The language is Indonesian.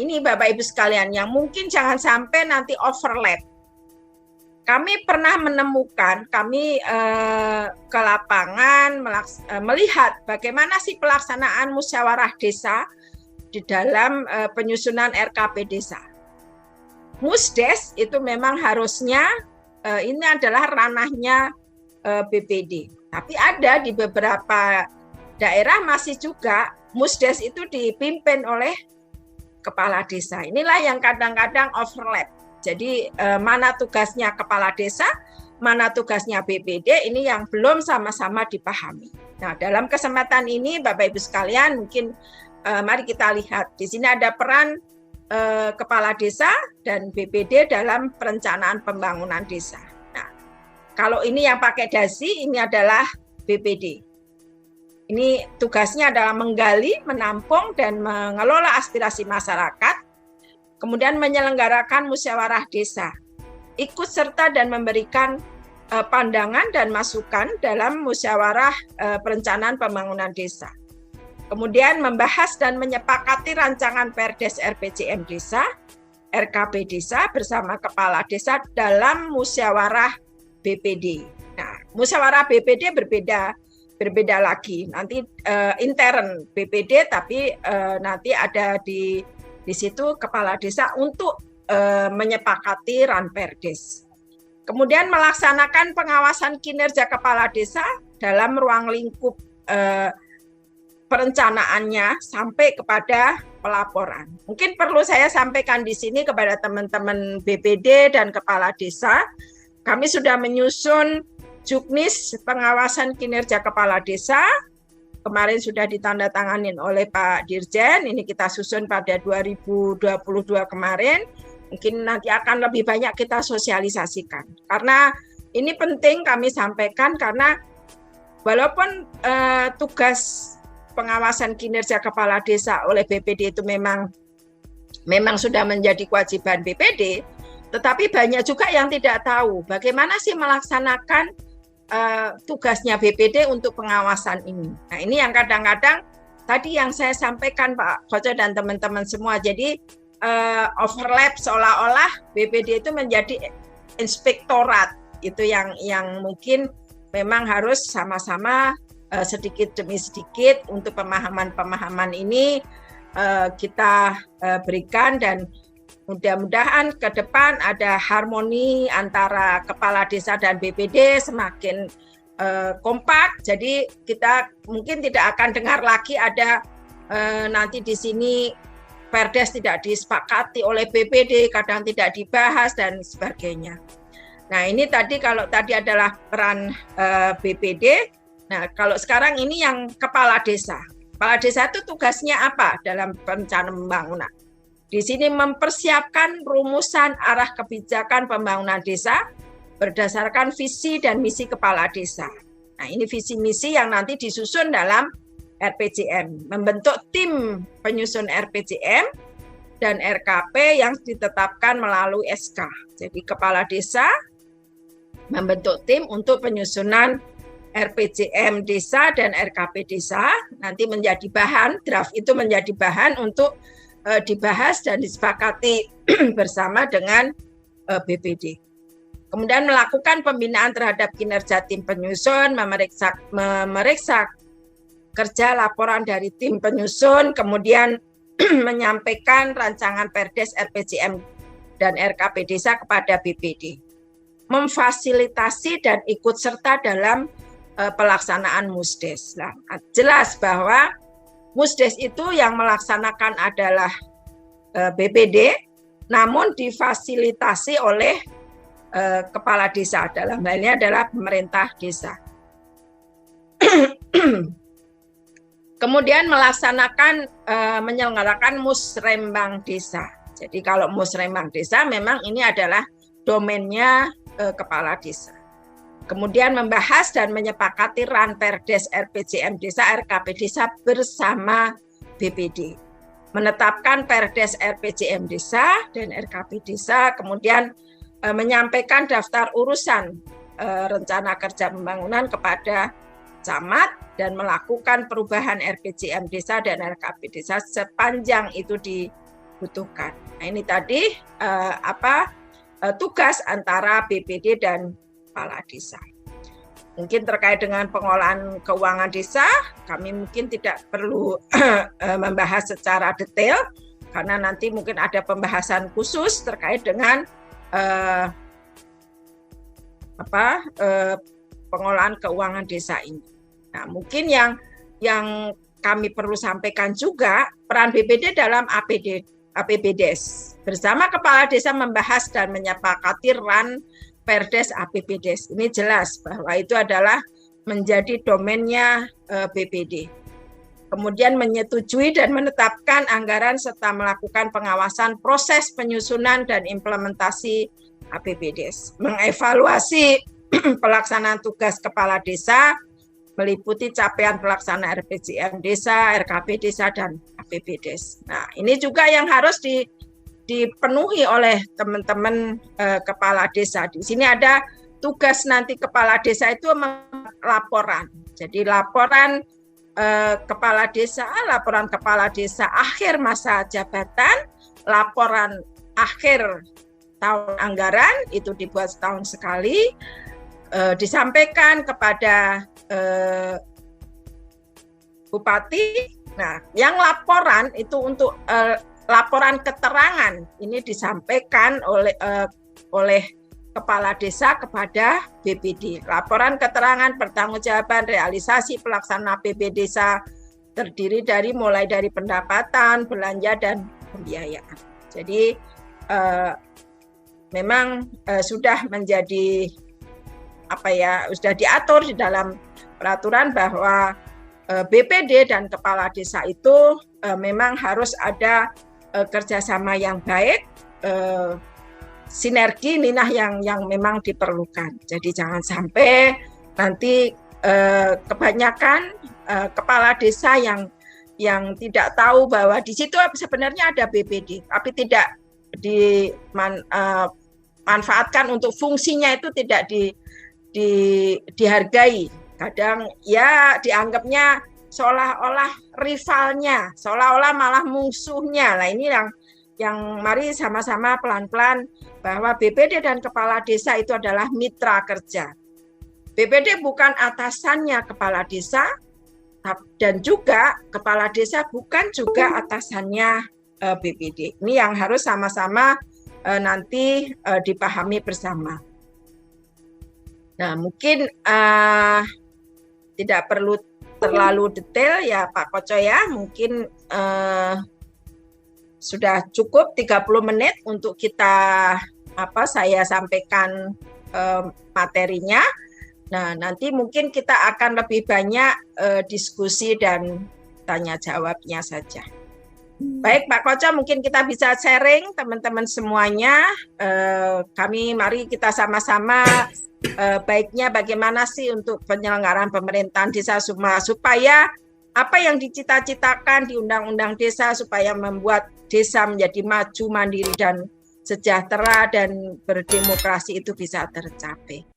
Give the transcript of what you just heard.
ini Bapak Ibu sekalian yang mungkin jangan sampai nanti overlap. Kami pernah menemukan, kami ke lapangan melihat bagaimana sih pelaksanaan musyawarah desa di dalam penyusunan RKP desa. Musdes itu memang harusnya ini adalah ranahnya BPD. Tapi ada di beberapa daerah masih juga Musdes itu dipimpin oleh kepala desa. Inilah yang kadang-kadang overlap. Jadi mana tugasnya kepala desa, mana tugasnya BPD, ini yang belum sama-sama dipahami. Nah, dalam kesempatan ini Bapak Ibu sekalian, mungkin mari kita lihat. Di sini ada peran kepala desa dan BPD dalam perencanaan pembangunan desa. Nah, kalau ini yang pakai dasi, ini adalah BPD. Ini tugasnya adalah menggali, menampung, dan mengelola aspirasi masyarakat, kemudian menyelenggarakan musyawarah desa, ikut serta dan memberikan pandangan dan masukan dalam musyawarah perencanaan pembangunan desa. Kemudian membahas dan menyepakati rancangan Perdes RPJM desa, RKP desa bersama kepala desa dalam musyawarah BPD. Nah, musyawarah BPD berbeda lagi. Nanti intern BPD, tapi nanti ada di situ kepala desa untuk menyepakati Ranperdes. Kemudian melaksanakan pengawasan kinerja kepala desa dalam ruang lingkup perencanaannya sampai kepada pelaporan. Mungkin perlu saya sampaikan di sini kepada teman-teman BPD dan kepala desa, kami sudah menyusun juknis pengawasan kinerja kepala desa. Kemarin sudah ditandatanganin oleh Pak Dirjen, ini kita susun pada 2022 kemarin, mungkin nanti akan lebih banyak kita sosialisasikan. Karena ini penting kami sampaikan, karena walaupun tugas pengawasan kinerja kepala desa oleh BPD itu memang sudah menjadi kewajiban BPD, tetapi banyak juga yang tidak tahu bagaimana sih melaksanakan tugasnya BPD untuk pengawasan ini. Nah, ini yang kadang-kadang tadi yang saya sampaikan Pak Koco dan teman-teman semua. Jadi overlap seolah-olah BPD itu menjadi inspektorat. Itu yang mungkin memang harus sama-sama sedikit demi sedikit untuk pemahaman-pemahaman ini kita berikan, dan mudah-mudahan ke depan ada harmoni antara kepala desa dan BPD semakin kompak. Jadi kita mungkin tidak akan dengar lagi ada nanti di sini Perdes tidak disepakati oleh BPD, kadang tidak dibahas dan sebagainya. Nah, ini kalau tadi adalah peran BPD. Nah, kalau sekarang ini yang kepala desa. Kepala desa itu tugasnya apa dalam perencanaan pembangunan? Di sini mempersiapkan rumusan arah kebijakan pembangunan desa berdasarkan visi dan misi kepala desa. Nah, ini visi misi yang nanti disusun dalam RPJM. Membentuk tim penyusun RPJM dan RKP yang ditetapkan melalui SK. Jadi kepala desa membentuk tim untuk penyusunan RPJM desa dan RKP desa. Nanti menjadi bahan, draft itu menjadi bahan untuk dibahas dan disepakati bersama dengan BPD. Kemudian melakukan pembinaan terhadap kinerja tim penyusun, memeriksa kerja laporan dari tim penyusun, kemudian menyampaikan rancangan Perdes RPJM dan RKP desa kepada BPD. Memfasilitasi dan ikut serta dalam pelaksanaan Musdes. Nah, jelas bahwa Musdes itu yang melaksanakan adalah BPD, namun difasilitasi oleh kepala desa, dalam hal ini adalah pemerintah desa. Kemudian menyelenggarakan musrembang desa. Jadi kalau musrembang desa memang ini adalah domainnya kepala desa. Kemudian membahas dan menyepakati Ranperdes RPJM desa, RKP desa bersama BPD. Menetapkan Perdes RPJM desa dan RKP desa, kemudian menyampaikan daftar urusan rencana kerja pembangunan kepada camat dan melakukan perubahan RPJM desa dan RKP desa sepanjang itu butuhkan. Nah, ini tadi tugas antara BPD dan kepala desa. Mungkin terkait dengan pengelolaan keuangan desa, kami mungkin tidak perlu membahas secara detail, karena nanti mungkin ada pembahasan khusus terkait dengan pengelolaan keuangan desa ini. Nah, mungkin yang kami perlu sampaikan juga, peran BPD dalam APBDes. Bersama kepala desa membahas dan menyepakati RAN Perdes APBDes. Ini jelas bahwa itu adalah menjadi domainnya BPD. Kemudian menyetujui dan menetapkan anggaran serta melakukan pengawasan proses penyusunan dan implementasi APBDes. Mengevaluasi pelaksanaan tugas kepala desa, meliputi capaian pelaksanaan RPJM desa, RKP desa, dan APBDes. Nah, ini juga yang harus dipenuhi oleh teman-teman kepala desa. Di sini ada tugas nanti kepala desa itu laporan. Jadi laporan kepala desa akhir masa jabatan, laporan akhir tahun anggaran itu dibuat setahun sekali, disampaikan kepada bupati. Nah, yang laporan itu untuk laporan keterangan ini disampaikan oleh kepala desa kepada BPD. Laporan keterangan pertanggungjawaban realisasi pelaksanaan APB desa terdiri mulai dari pendapatan, belanja, dan pembiayaan. Jadi memang sudah menjadi sudah diatur di dalam peraturan bahwa BPD dan kepala desa itu memang harus ada kerjasama yang baik, sinergi inilah yang memang diperlukan. Jadi jangan sampai nanti kebanyakan kepala desa yang tidak tahu bahwa di situ sebenarnya ada BPD, tapi tidak dimanfaatkan untuk fungsinya, itu tidak dihargai. Kadang ya dianggapnya seolah-olah rivalnya, seolah-olah malah musuhnya. Nah, ini yang mari sama-sama pelan-pelan bahwa BPD dan kepala desa itu adalah mitra kerja. BPD bukan atasannya kepala desa, dan juga kepala desa bukan juga atasannya BPD. Ini yang harus sama-sama nanti dipahami bersama. Nah, mungkin tidak perlu terlalu detail ya Pak Koco ya, mungkin sudah cukup 30 menit untuk saya sampaikan materinya. Nah, nanti mungkin kita akan lebih banyak diskusi dan tanya jawabnya saja. Baik Pak Koco, mungkin kita bisa sharing teman-teman semuanya. Mari kita sama-sama baiknya bagaimana sih untuk penyelenggaraan pemerintahan desa supaya apa yang dicita-citakan di Undang-Undang Desa supaya membuat desa menjadi maju, mandiri, dan sejahtera dan berdemokrasi itu bisa tercapai.